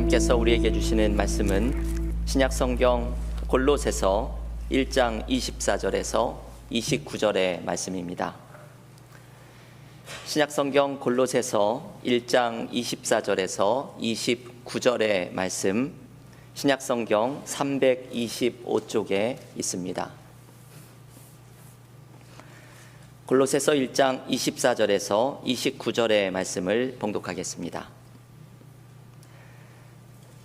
하나님께서 우리에게 주시는 말씀은 신약성경 골로새서 1장 24절에서 29절의 말씀입니다. 신약성경 골로새서 1장 24절에서 29절의 말씀, 신약성경 325쪽에 있습니다. 골로새서 1장 24절에서 29절의 말씀을 봉독하겠습니다.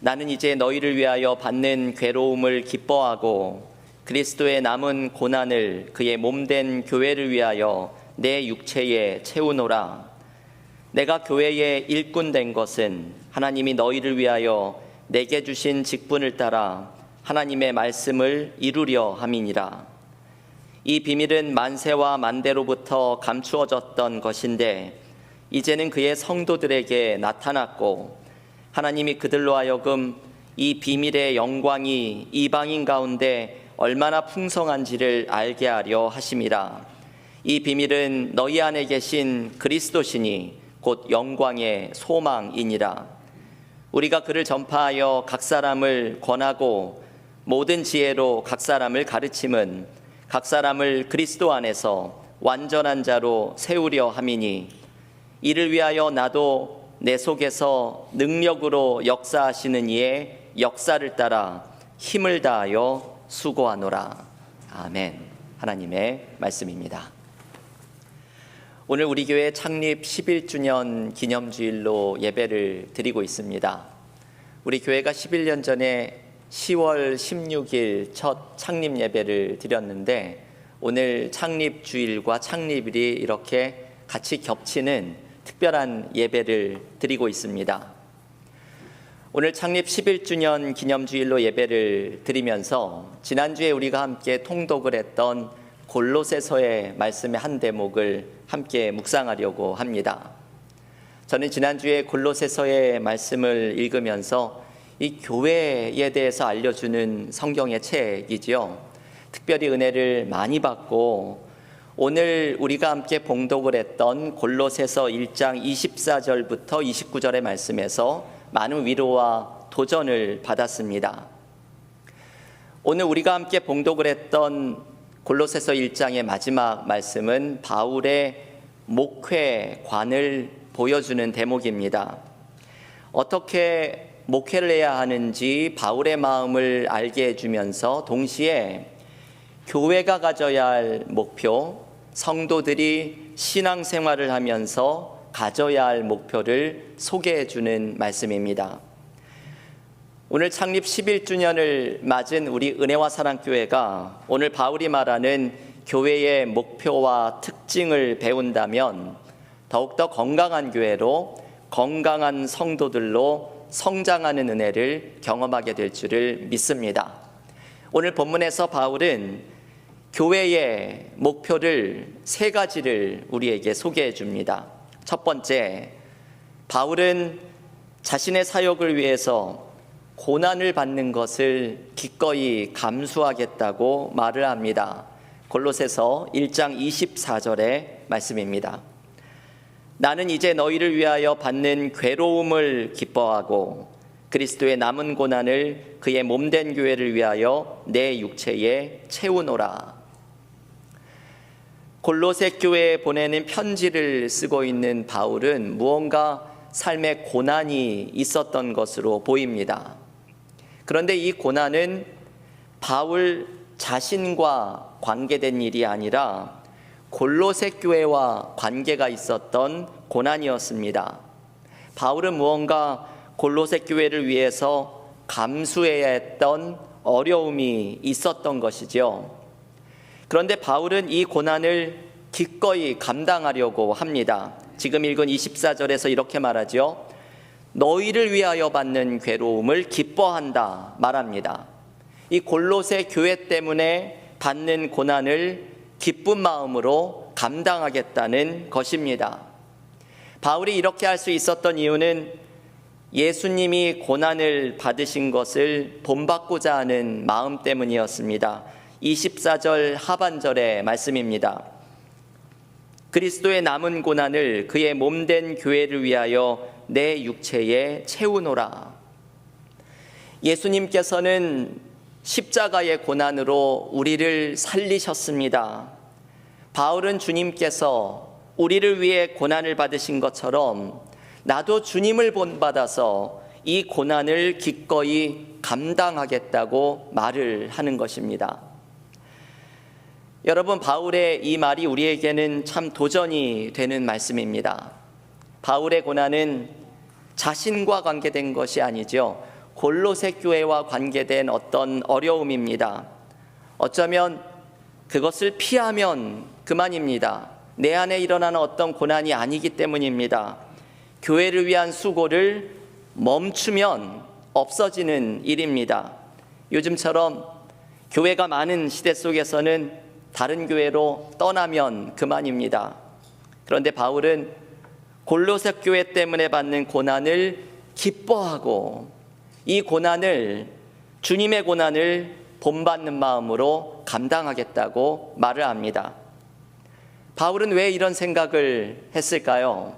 나는 이제 너희를 위하여 받는 괴로움을 기뻐하고 그리스도의 남은 고난을 그의 몸된 교회를 위하여 내 육체에 채우노라. 내가 교회의 일꾼 된 것은 하나님이 너희를 위하여 내게 주신 직분을 따라 하나님의 말씀을 이루려 함이니라. 이 비밀은 만세와 만대로부터 감추어졌던 것인데 이제는 그의 성도들에게 나타났고 하나님이 그들로 하여금 이 비밀의 영광이 이방인 가운데 얼마나 풍성한지를 알게 하려 하심이라. 이 비밀은 너희 안에 계신 그리스도시니 곧 영광의 소망이니라. 우리가 그를 전파하여 각 사람을 권하고 모든 지혜로 각 사람을 가르침은 각 사람을 그리스도 안에서 완전한 자로 세우려 함이니 이를 위하여 나도 내 속에서 능력으로 역사하시는 이의 역사를 따라 힘을 다하여 수고하노라. 아멘. 하나님의 말씀입니다. 오늘 우리 교회 창립 11주년 기념주일로 예배를 드리고 있습니다. 우리 교회가 11년 전에 10월 16일 첫 창립 예배를 드렸는데 오늘 창립주일과 창립일이 이렇게 같이 겹치는 특별한 예배를 드리고 있습니다. 오늘 창립 11주년 기념주일로 예배를 드리면서 지난주에 우리가 함께 통독을 했던 골로새서의 말씀의 한 대목을 함께 묵상하려고 합니다. 저는 지난주에 골로새서의 말씀을 읽으면서 이 교회에 대해서 알려주는 성경의 책이지요. 특별히 은혜를 많이 받고 오늘 우리가 함께 봉독을 했던 골로새서 1장 24절부터 29절의 말씀에서 많은 위로와 도전을 받았습니다. 오늘 우리가 함께 봉독을 했던 골로새서 1장의 마지막 말씀은 바울의 목회관을 보여주는 대목입니다. 어떻게 목회를 해야 하는지 바울의 마음을 알게 해주면서 동시에 교회가 가져야 할 목표, 성도들이 신앙생활을 하면서 가져야 할 목표를 소개해 주는 말씀입니다. 오늘 창립 11주년을 맞은 우리 은혜와 사랑교회가 오늘 바울이 말하는 교회의 목표와 특징을 배운다면 더욱더 건강한 교회로 건강한 성도들로 성장하는 은혜를 경험하게 될 줄을 믿습니다. 오늘 본문에서 바울은 교회의 목표를 세 가지를 우리에게 소개해 줍니다. 첫 번째, 바울은 자신의 사역을 위해서 고난을 받는 것을 기꺼이 감수하겠다고 말을 합니다. 골로새서 1장 24절의 말씀입니다. 나는 이제 너희를 위하여 받는 괴로움을 기뻐하고 그리스도의 남은 고난을 그의 몸된 교회를 위하여 내 육체에 채우노라. 골로새 교회에 보내는 편지를 쓰고 있는 바울은 무언가 삶의 고난이 있었던 것으로 보입니다. 그런데 이 고난은 바울 자신과 관계된 일이 아니라 골로새 교회와 관계가 있었던 고난이었습니다. 바울은 무언가 골로새 교회를 위해서 감수해야 했던 어려움이 있었던 것이죠. 그런데 바울은 이 고난을 기꺼이 감당하려고 합니다. 지금 읽은 24절에서 이렇게 말하죠. 너희를 위하여 받는 괴로움을 기뻐한다 말합니다. 이 골로새 교회 때문에 받는 고난을 기쁜 마음으로 감당하겠다는 것입니다. 바울이 이렇게 할 수 있었던 이유는 예수님이 고난을 받으신 것을 본받고자 하는 마음 때문이었습니다. 24절 하반절의 말씀입니다. 그리스도의 남은 고난을 그의 몸된 교회를 위하여 내 육체에 채우노라. 예수님께서는 십자가의 고난으로 우리를 살리셨습니다. 바울은 주님께서 우리를 위해 고난을 받으신 것처럼 나도 주님을 본받아서 이 고난을 기꺼이 감당하겠다고 말을 하는 것입니다. 여러분, 바울의 이 말이 우리에게는 참 도전이 되는 말씀입니다. 바울의 고난은 자신과 관계된 것이 아니죠. 골로새 교회와 관계된 어떤 어려움입니다. 어쩌면 그것을 피하면 그만입니다. 내 안에 일어나는 어떤 고난이 아니기 때문입니다. 교회를 위한 수고를 멈추면 없어지는 일입니다. 요즘처럼 교회가 많은 시대 속에서는 다른 교회로 떠나면 그만입니다. 그런데 바울은 골로새 교회 때문에 받는 고난을 기뻐하고 이 고난을, 주님의 고난을 본받는 마음으로 감당하겠다고 말을 합니다. 바울은 왜 이런 생각을 했을까요?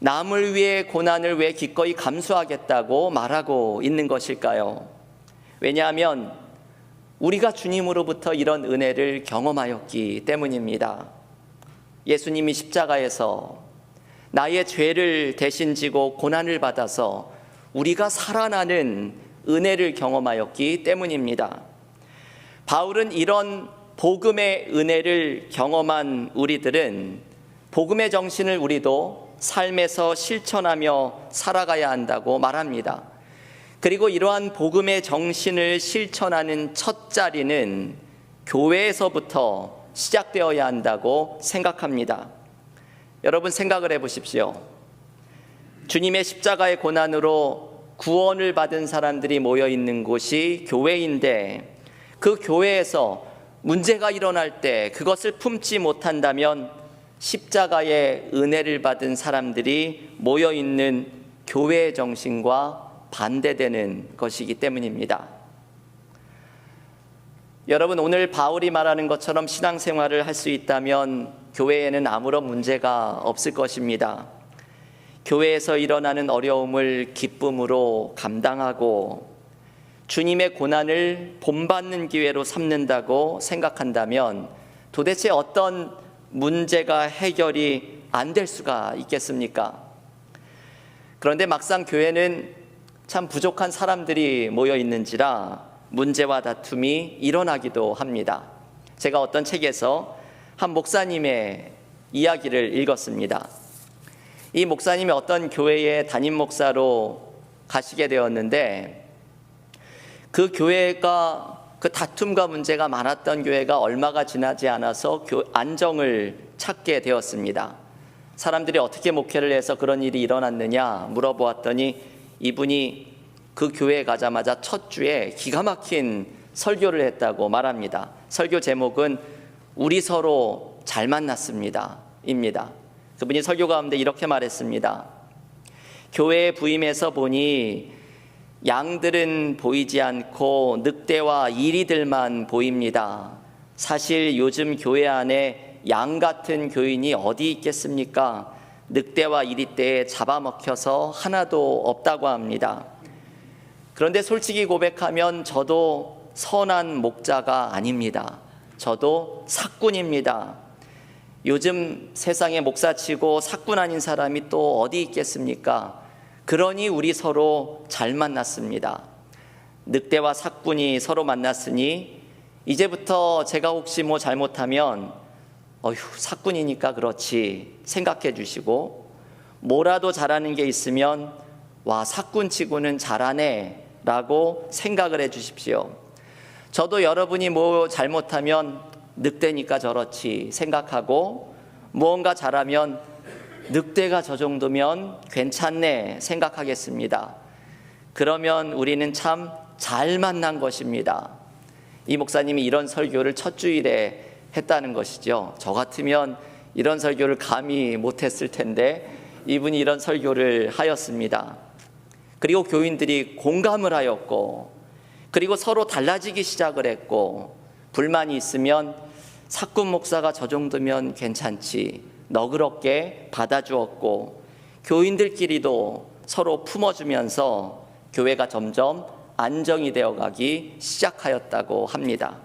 남을 위해 고난을 왜 기꺼이 감수하겠다고 말하고 있는 것일까요? 왜냐하면 우리가 주님으로부터 이런 은혜를 경험하였기 때문입니다. 예수님이 십자가에서 나의 죄를 대신 지고 고난을 받아서 우리가 살아나는 은혜를 경험하였기 때문입니다. 바울은 이런 복음의 은혜를 경험한 우리들은 복음의 정신을 우리도 삶에서 실천하며 살아가야 한다고 말합니다. 그리고 이러한 복음의 정신을 실천하는 첫 자리는 교회에서부터 시작되어야 한다고 생각합니다. 여러분, 생각을 해보십시오. 주님의 십자가의 고난으로 구원을 받은 사람들이 모여 있는 곳이 교회인데, 그 교회에서 문제가 일어날 때 그것을 품지 못한다면 십자가의 은혜를 받은 사람들이 모여 있는 교회의 정신과 반대되는 것이기 때문입니다. 여러분, 오늘 바울이 말하는 것처럼 신앙생활을 할 수 있다면 교회에는 아무런 문제가 없을 것입니다. 교회에서 일어나는 어려움을 기쁨으로 감당하고 주님의 고난을 본받는 기회로 삼는다고 생각한다면 도대체 어떤 문제가 해결이 안 될 수가 있겠습니까? 그런데 막상 교회는 참 부족한 사람들이 모여 있는지라 문제와 다툼이 일어나기도 합니다. 제가 어떤 책에서 한 목사님의 이야기를 읽었습니다. 이 목사님이 어떤 교회의 담임 목사로 가시게 되었는데, 그 교회가, 그 다툼과 문제가 많았던 교회가 얼마가 지나지 않아서 안정을 찾게 되었습니다. 사람들이 어떻게 목회를 해서 그런 일이 일어났느냐 물어보았더니 이분이 그 교회에 가자마자 첫 주에 기가 막힌 설교를 했다고 말합니다. 설교 제목은 우리 서로 잘 만났습니다 입니다. 그분이 설교 가운데 이렇게 말했습니다. 교회에 부임해서 보니 양들은 보이지 않고 늑대와 이리들만 보입니다. 사실 요즘 교회 안에 양 같은 교인이 어디 있겠습니까? 늑대와 이리떼에 잡아먹혀서 하나도 없다고 합니다. 그런데 솔직히 고백하면 저도 선한 목자가 아닙니다. 저도 사꾼입니다. 요즘 세상에 목사치고 사꾼 아닌 사람이 또 어디 있겠습니까? 그러니 우리 서로 잘 만났습니다. 늑대와 사꾼이 서로 만났으니 이제부터 제가 혹시 뭐 잘못하면 사꾼이니까 그렇지 생각해 주시고, 뭐라도 잘하는 게 있으면 와, 사꾼치고는 잘하네 라고 생각을 해 주십시오. 저도 여러분이 뭐 잘못하면 늑대니까 저렇지 생각하고, 무언가 잘하면 늑대가 저 정도면 괜찮네 생각하겠습니다. 그러면 우리는 참 잘 만난 것입니다. 이 목사님이 이런 설교를 첫 주일에 했다는 것이죠. 저 같으면 이런 설교를 감히 못했을 텐데 이분이 이런 설교를 하였습니다. 그리고 교인들이 공감을 하였고, 그리고 서로 달라지기 시작을 했고, 불만이 있으면 사꾼 목사가 저 정도면 괜찮지 너그럽게 받아주었고, 교인들끼리도 서로 품어주면서 교회가 점점 안정이 되어 가기 시작하였다고 합니다.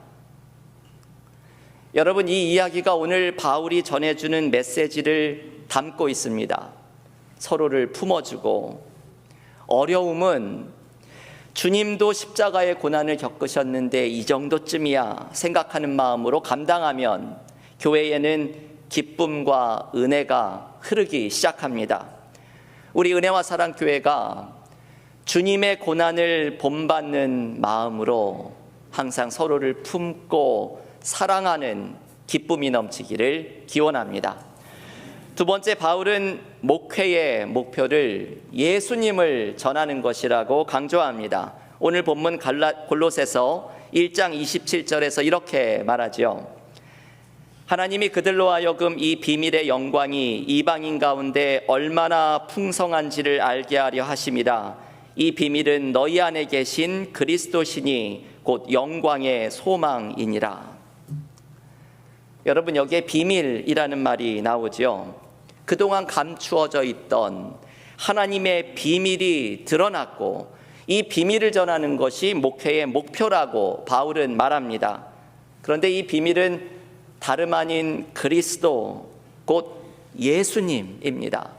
여러분, 이 이야기가 오늘 바울이 전해주는 메시지를 담고 있습니다. 서로를 품어주고, 어려움은 주님도 십자가의 고난을 겪으셨는데 이 정도쯤이야 생각하는 마음으로 감당하면 교회에는 기쁨과 은혜가 흐르기 시작합니다. 우리 은혜와 사랑 교회가 주님의 고난을 본받는 마음으로 항상 서로를 품고 사랑하는 기쁨이 넘치기를 기원합니다. 두 번째, 바울은 목회의 목표를 예수님을 전하는 것이라고 강조합니다. 오늘 본문 골로새서 1장 27절에서 이렇게 말하죠. 하나님이 그들로 하여금 이 비밀의 영광이 이방인 가운데 얼마나 풍성한지를 알게 하려 하심이라. 이 비밀은 너희 안에 계신 그리스도시니 곧 영광의 소망이니라. 여러분, 여기에 비밀이라는 말이 나오죠. 그동안 감추어져 있던 하나님의 비밀이 드러났고 이 비밀을 전하는 것이 목회의 목표라고 바울은 말합니다. 그런데 이 비밀은 다름 아닌 그리스도, 곧 예수님입니다.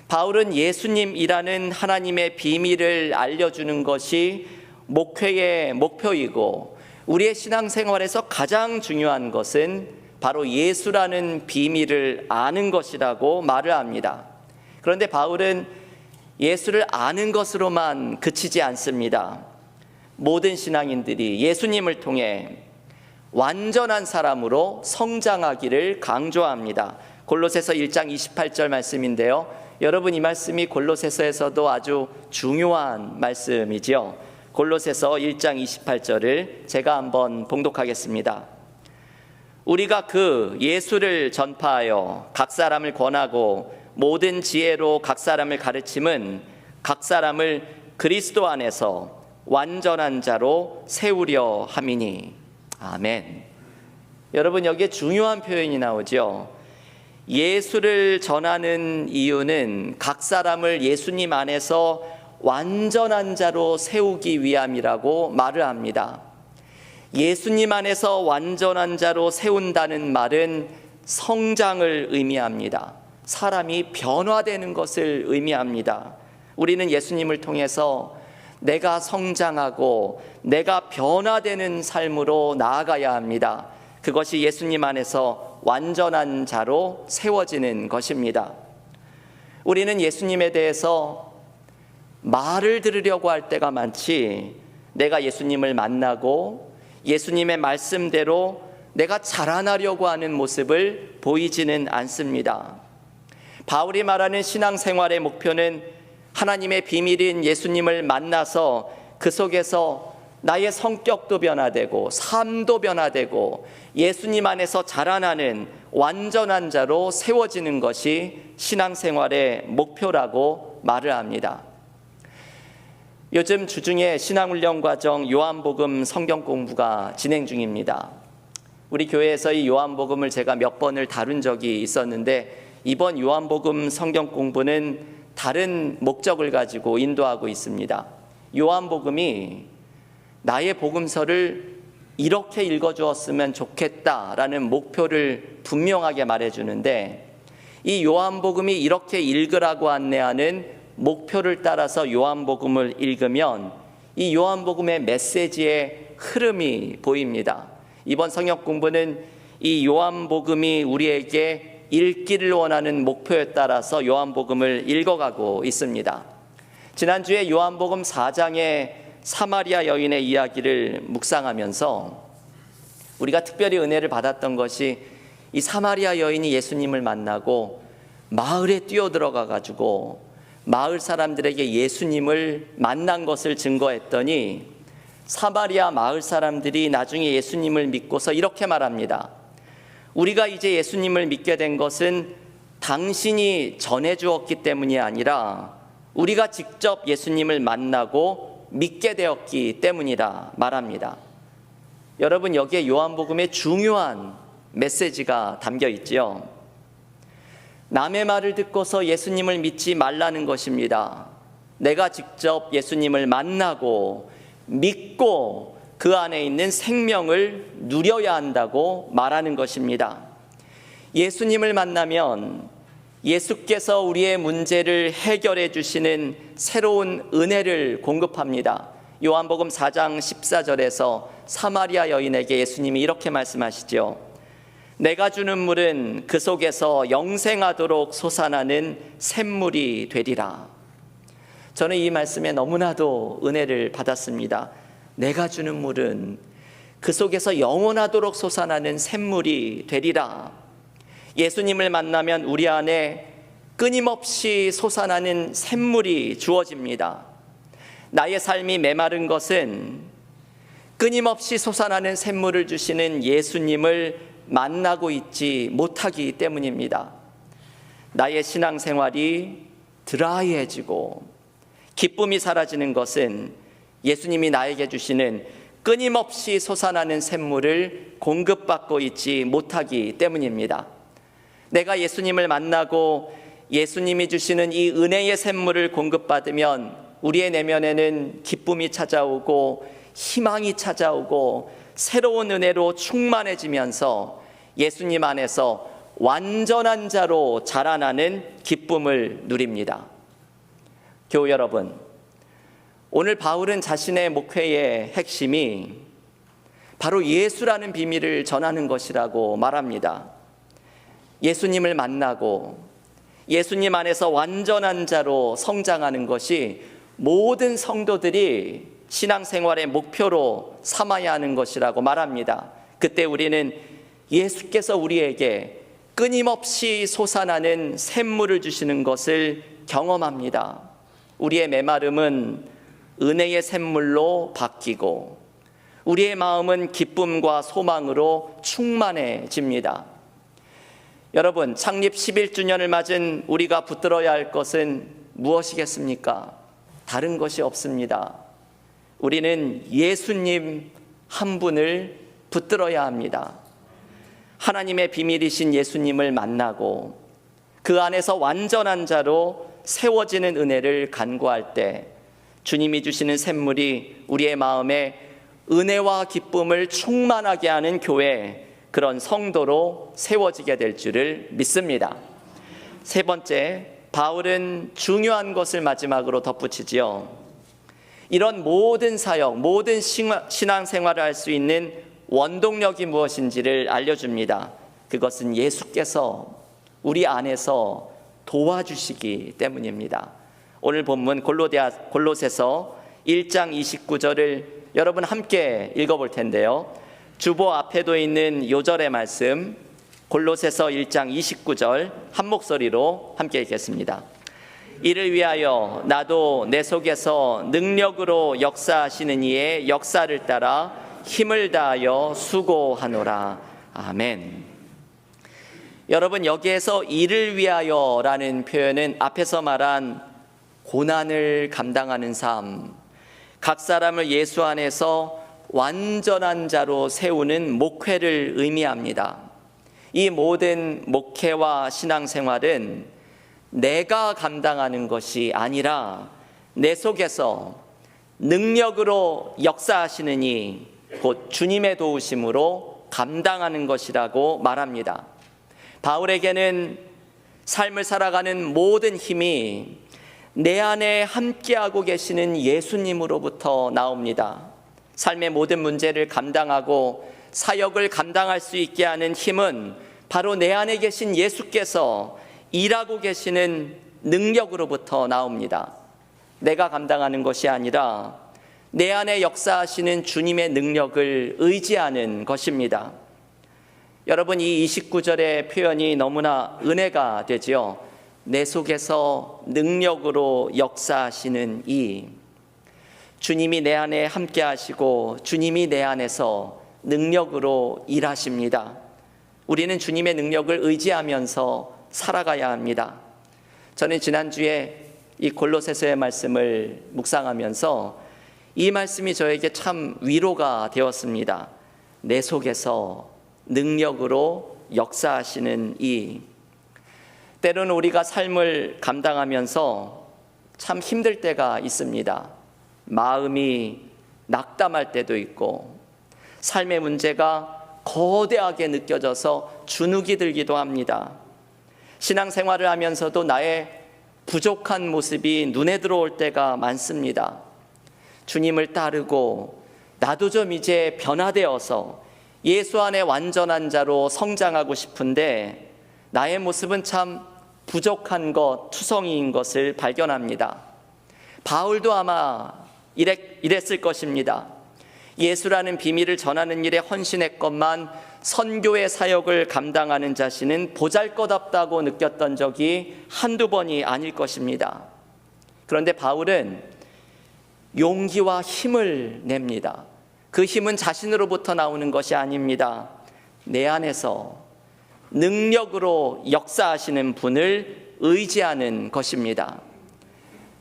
바울은 예수님이라는 하나님의 비밀을 알려주는 것이 목회의 목표이고 우리의 신앙생활에서 가장 중요한 것은 바로 예수라는 비밀을 아는 것이라고 말을 합니다. 그런데 바울은 예수를 아는 것으로만 그치지 않습니다. 모든 신앙인들이 예수님을 통해 완전한 사람으로 성장하기를 강조합니다. 골로새서 1장 28절 말씀인데요. 여러분, 이 말씀이 골로새서에서도 아주 중요한 말씀이지요. 골로새서 1장 28절을 제가 한번 봉독하겠습니다. 우리가 그 예수를 전파하여 각 사람을 권하고 모든 지혜로 각 사람을 가르침은 각 사람을 그리스도 안에서 완전한 자로 세우려 함이니. 아멘. 여러분, 여기에 중요한 표현이 나오죠. 예수를 전하는 이유는 각 사람을 예수님 안에서 완전한 자로 세우기 위함이라고 말을 합니다. 예수님 안에서 완전한 자로 세운다는 말은 성장을 의미합니다. 사람이 변화되는 것을 의미합니다. 우리는 예수님을 통해서 내가 성장하고 내가 변화되는 삶으로 나아가야 합니다. 그것이 예수님 안에서 완전한 자로 세워지는 것입니다. 우리는 예수님에 대해서 말을 들으려고 할 때가 많지, 내가 예수님을 만나고 예수님의 말씀대로 내가 자라나려고 하는 모습을 보이지는 않습니다. 바울이 말하는 신앙생활의 목표는 하나님의 비밀인 예수님을 만나서 그 속에서 나의 성격도 변화되고 삶도 변화되고 예수님 안에서 자라나는 완전한 자로 세워지는 것이 신앙생활의 목표라고 말을 합니다. 요즘 주중에 신앙훈련 과정 요한복음 성경 공부가 진행 중입니다. 우리 교회에서 이 요한복음을 제가 몇 번을 다룬 적이 있었는데 이번 요한복음 성경 공부는 다른 목적을 가지고 인도하고 있습니다. 요한복음이 나의 복음서를 이렇게 읽어주었으면 좋겠다라는 목표를 분명하게 말해주는데, 이 요한복음이 이렇게 읽으라고 안내하는 목표를 따라서 요한복음을 읽으면 이 요한복음의 메시지의 흐름이 보입니다. 이번 성역 공부는 이 요한복음이 우리에게 읽기를 원하는 목표에 따라서 요한복음을 읽어가고 있습니다. 지난주에 요한복음 4장의 사마리아 여인의 이야기를 묵상하면서 우리가 특별히 은혜를 받았던 것이 이 사마리아 여인이 예수님을 만나고 마을에 뛰어들어가 가지고 마을 사람들에게 예수님을 만난 것을 증거했더니 사마리아 마을 사람들이 나중에 예수님을 믿고서 이렇게 말합니다. 우리가 이제 예수님을 믿게 된 것은 당신이 전해주었기 때문이 아니라 우리가 직접 예수님을 만나고 믿게 되었기 때문이라 말합니다. 여러분, 여기에 요한복음의 중요한 메시지가 담겨 있지요. 남의 말을 듣고서 예수님을 믿지 말라는 것입니다. 내가 직접 예수님을 만나고 믿고 그 안에 있는 생명을 누려야 한다고 말하는 것입니다. 예수님을 만나면 예수께서 우리의 문제를 해결해 주시는 새로운 은혜를 공급합니다. 요한복음 4장 14절에서 사마리아 여인에게 예수님이 이렇게 말씀하시죠. 내가 주는 물은 그 속에서 영생하도록 솟아나는 샘물이 되리라. 저는 이 말씀에 너무나도 은혜를 받았습니다. 내가 주는 물은 그 속에서 영원하도록 솟아나는 샘물이 되리라. 예수님을 만나면 우리 안에 끊임없이 솟아나는 샘물이 주어집니다. 나의 삶이 메마른 것은 끊임없이 솟아나는 샘물을 주시는 예수님을 만나고 있지 못하기 때문입니다. 나의 신앙생활이 드라이해지고 기쁨이 사라지는 것은 예수님이 나에게 주시는 끊임없이 솟아나는 샘물을 공급받고 있지 못하기 때문입니다. 내가 예수님을 만나고 예수님이 주시는 이 은혜의 샘물을 공급받으면 우리의 내면에는 기쁨이 찾아오고 희망이 찾아오고 새로운 은혜로 충만해지면서 예수님 안에서 완전한 자로 자라나는 기쁨을 누립니다. 교우 여러분, 오늘 바울은 자신의 목회의 핵심이 바로 예수라는 비밀을 전하는 것이라고 말합니다. 예수님을 만나고 예수님 안에서 완전한 자로 성장하는 것이 모든 성도들이 신앙생활의 목표로 삼아야 하는 것이라고 말합니다. 그때 우리는 예수께서 우리에게 끊임없이 솟아나는 샘물을 주시는 것을 경험합니다. 우리의 메마름은 은혜의 샘물로 바뀌고 우리의 마음은 기쁨과 소망으로 충만해집니다. 여러분, 창립 11주년을 맞은 우리가 붙들어야 할 것은 무엇이겠습니까? 다른 것이 없습니다. 우리는 예수님 한 분을 붙들어야 합니다. 하나님의 비밀이신 예수님을 만나고 그 안에서 완전한 자로 세워지는 은혜를 간구할 때 주님이 주시는 샘물이 우리의 마음에 은혜와 기쁨을 충만하게 하는 교회, 그런 성도로 세워지게 될 줄을 믿습니다. 세 번째, 바울은 중요한 것을 마지막으로 덧붙이지요. 이런 모든 사역, 모든 신앙생활을 할 수 있는 원동력이 무엇인지를 알려줍니다. 그것은 예수께서 우리 안에서 도와주시기 때문입니다. 오늘 본문 골로새서 1장 29절을 여러분 함께 읽어볼 텐데요. 주보 앞에도 있는 요절의 말씀, 골로새서 1장 29절 한 목소리로 함께 읽겠습니다. 이를 위하여 나도 내 속에서 능력으로 역사하시는 이의 역사를 따라 힘을 다하여 수고하노라. 아멘. 여러분, 여기에서 이를 위하여라는 표현은 앞에서 말한 고난을 감당하는 삶, 각 사람을 예수 안에서 완전한 자로 세우는 목회를 의미합니다. 이 모든 목회와 신앙생활은 내가 감당하는 것이 아니라 내 속에서 능력으로 역사하시는 이 곧 주님의 도우심으로 감당하는 것이라고 말합니다. 바울에게는 삶을 살아가는 모든 힘이 내 안에 함께하고 계시는 예수님으로부터 나옵니다. 삶의 모든 문제를 감당하고 사역을 감당할 수 있게 하는 힘은 바로 내 안에 계신 예수께서 일하고 계시는 능력으로부터 나옵니다. 내가 감당하는 것이 아니라 내 안에 역사하시는 주님의 능력을 의지하는 것입니다. 여러분, 이 29절의 표현이 너무나 은혜가 되지요. 내 속에서 능력으로 역사하시는 이 주님이 내 안에 함께 하시고 주님이 내 안에서 능력으로 일하십니다. 우리는 주님의 능력을 의지하면서 살아가야 합니다. 저는 지난주에 이 골로새서의 말씀을 묵상하면서 이 말씀이 저에게 참 위로가 되었습니다. 내 속에서 능력으로 역사하시는 이, 때로는 우리가 삶을 감당하면서 참 힘들 때가 있습니다. 마음이 낙담할 때도 있고 삶의 문제가 거대하게 느껴져서 주눅이 들기도 합니다. 신앙생활을 하면서도 나의 부족한 모습이 눈에 들어올 때가 많습니다. 주님을 따르고 나도 좀 이제 변화되어서 예수 안에 완전한 자로 성장하고 싶은데 나의 모습은 참 부족한 것, 투성이인 것을 발견합니다. 바울도 아마 이랬을 것입니다. 예수라는 비밀을 전하는 일에 헌신했건만 선교의 사역을 감당하는 자신은 보잘것없다고 느꼈던 적이 한두 번이 아닐 것입니다. 그런데 바울은 용기와 힘을 냅니다. 그 힘은 자신으로부터 나오는 것이 아닙니다. 내 안에서 능력으로 역사하시는 분을 의지하는 것입니다.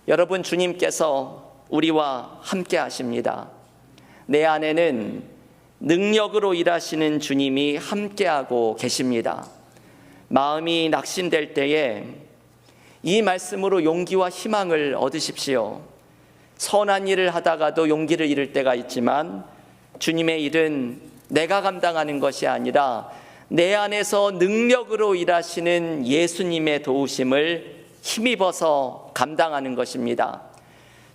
여러분, 주님께서 우리와 함께 하십니다. 내 안에는 능력으로 일하시는 주님이 함께하고 계십니다. 마음이 낙심될 때에 이 말씀으로 용기와 희망을 얻으십시오. 선한 일을 하다가도 용기를 잃을 때가 있지만 주님의 일은 내가 감당하는 것이 아니라 내 안에서 능력으로 일하시는 예수님의 도우심을 힘입어서 감당하는 것입니다.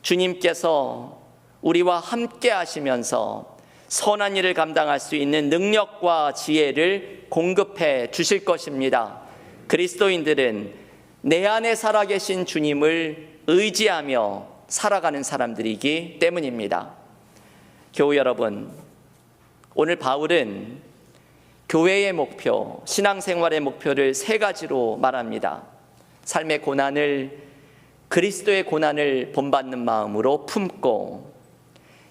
주님께서 우리와 함께 하시면서 선한 일을 감당할 수 있는 능력과 지혜를 공급해 주실 것입니다. 그리스도인들은 내 안에 살아계신 주님을 의지하며 살아가는 사람들이기 때문입니다. 교우 여러분, 오늘 바울은 교회의 목표, 신앙생활의 목표를 세 가지로 말합니다. 삶의 고난을, 그리스도의 고난을 본받는 마음으로 품고,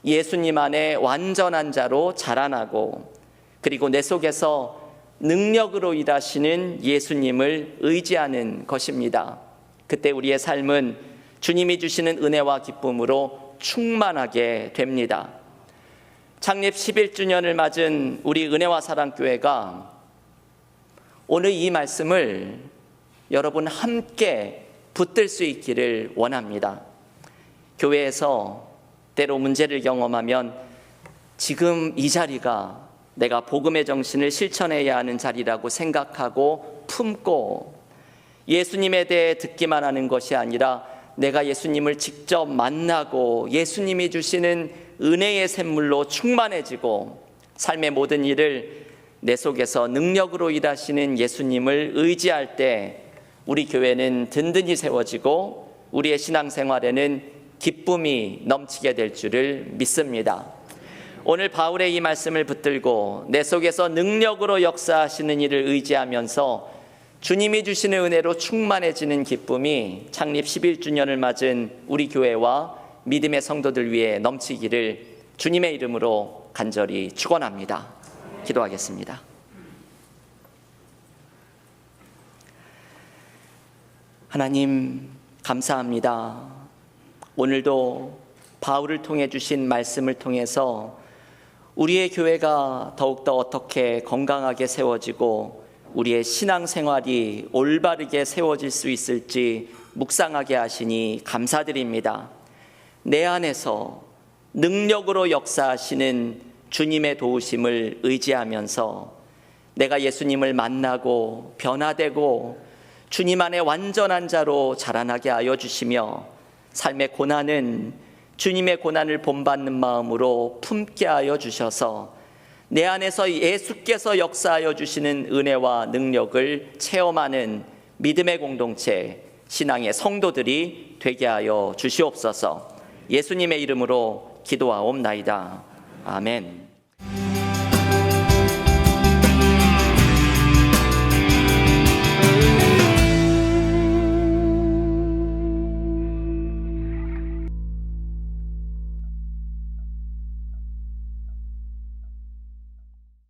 예수님 안에 완전한 자로 자라나고, 그리고 내 속에서 능력으로 일하시는 예수님을 의지하는 것입니다. 그때 우리의 삶은 주님이 주시는 은혜와 기쁨으로 충만하게 됩니다. 창립 11주년을 맞은 우리 은혜와 사랑교회가 오늘 이 말씀을 여러분 함께 붙들 수 있기를 원합니다. 교회에서 때로 문제를 경험하면 지금 이 자리가 내가 복음의 정신을 실천해야 하는 자리라고 생각하고 품고, 예수님에 대해 듣기만 하는 것이 아니라 내가 예수님을 직접 만나고 예수님이 주시는 은혜의 샘물로 충만해지고, 삶의 모든 일을 내 속에서 능력으로 일하시는 예수님을 의지할 때 우리 교회는 든든히 세워지고 우리의 신앙생활에는 기쁨이 넘치게 될 줄을 믿습니다. 오늘 바울의 이 말씀을 붙들고 내 속에서 능력으로 역사하시는 이를 의지하면서 주님이 주시는 은혜로 충만해지는 기쁨이 창립 11주년을 맞은 우리 교회와 믿음의 성도들 위해 넘치기를 주님의 이름으로 간절히 축원합니다. 기도하겠습니다. 하나님, 감사합니다. 오늘도 바울을 통해 주신 말씀을 통해서 우리의 교회가 더욱더 어떻게 건강하게 세워지고 우리의 신앙생활이 올바르게 세워질 수 있을지 묵상하게 하시니 감사드립니다. 내 안에서 능력으로 역사하시는 주님의 도우심을 의지하면서 내가 예수님을 만나고 변화되고 주님 안에 완전한 자로 자라나게 하여 주시며, 삶의 고난은 주님의 고난을 본받는 마음으로 품게 하여 주셔서 내 안에서 예수께서 역사하여 주시는 은혜와 능력을 체험하는 믿음의 공동체, 신앙의 성도들이 되게 하여 주시옵소서. 예수님의 이름으로 기도하옵나이다. 아멘.